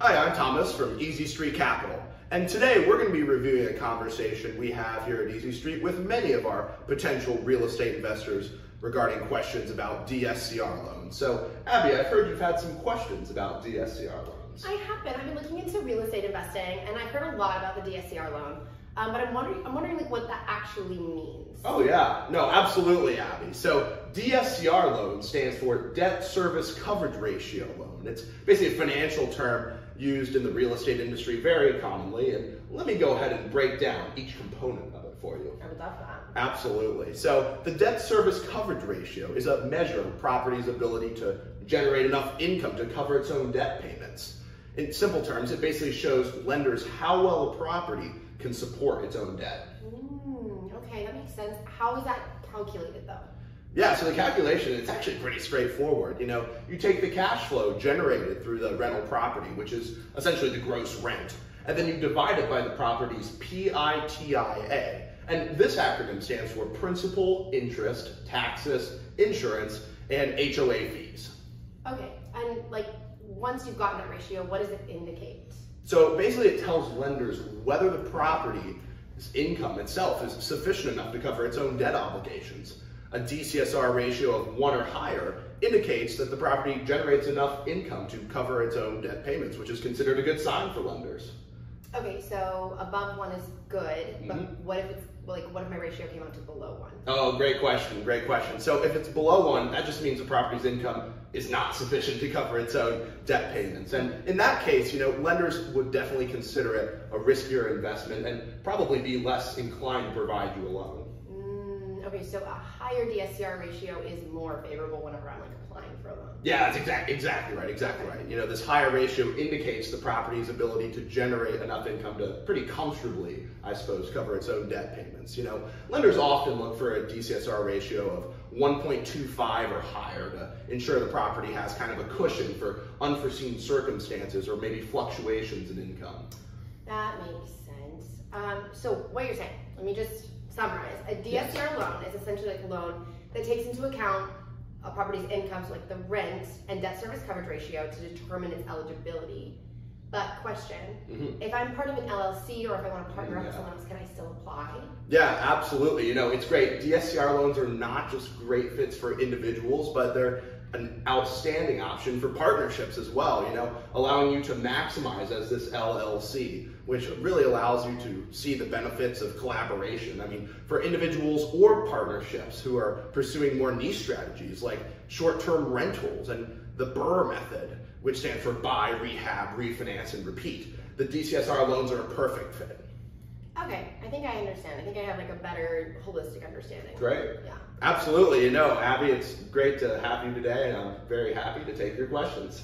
Hi, I'm Thomas from Easy Street Capital, and today we're going to be reviewing a conversation we have here at Easy Street with many of our potential real estate investors regarding questions about DSCR loans. So, Abby, I've heard you've had some questions about DSCR loans. I have been. I've been looking into real estate investing, and I've heard a lot about the DSCR loan. But I'm wondering like what that actually means. Oh yeah, no, absolutely, Abby. So DSCR loan stands for Debt Service Coverage Ratio loan. It's basically a financial term used in the real estate industry very commonly. And let me go ahead and break down each component of it for you. I would love that. Absolutely. So the debt service coverage ratio is a measure of a property's ability to generate enough income to cover its own debt payments. In simple terms, it basically shows lenders how well a property can support its own debt. Okay, that makes sense. How is that calculated though? Yeah, so the calculation, it's actually pretty straightforward. You know, you take the cash flow generated through the rental property, which is essentially the gross rent, and then you divide it by the property's PITIA. And this acronym stands for principal, interest, taxes, insurance, and HOA fees. Okay, and like once you've gotten that ratio, what does it indicate? So basically it tells lenders whether the property's income itself is sufficient enough to cover its own debt obligations. A DSCR ratio of 1 or higher indicates that the property generates enough income to cover its own debt payments, which is considered a good sign for lenders. Okay, so above 1 is good, but what if it's like, what if my ratio came out to below 1? Oh, great question, great question. So if it's below 1, that just means the property's income is not sufficient to cover its own debt payments. And in that case, you know, lenders would definitely consider it a riskier investment and probably be less inclined to provide you a loan. Okay, so a higher DSCR ratio is more favorable whenever I'm like applying for a loan. Yeah, that's exactly right. You know, this higher ratio indicates the property's ability to generate enough income to pretty comfortably, I suppose, cover its own debt payments. You know, lenders often look for a DSCR ratio of 1.25 or higher to ensure the property has kind of a cushion for unforeseen circumstances or maybe fluctuations in income. That makes sense. So what you're saying, let me just summarize. A DSCR loan is essentially like a loan that takes into account a property's income, so like the rent and debt service coverage ratio to determine its eligibility. But question, if I'm part of an LLC or if I want to partner up with someone else, can I still apply? Yeah, absolutely. You know, it's great. DSCR loans are not just great fits for individuals, but they're an outstanding option for partnerships as well, you know, allowing you to maximize as this LLC, which really allows you to see the benefits of collaboration. I mean, for individuals or partnerships who are pursuing more niche strategies like short-term rentals and the BRRRR method, which stands for buy, rehab, refinance, and repeat. The DSCR loans are a perfect fit. Okay, I think I understand. I think I have like a better holistic understanding. Great. Yeah. Absolutely. You know, Abby, it's great to have you today, and I'm very happy to take your questions.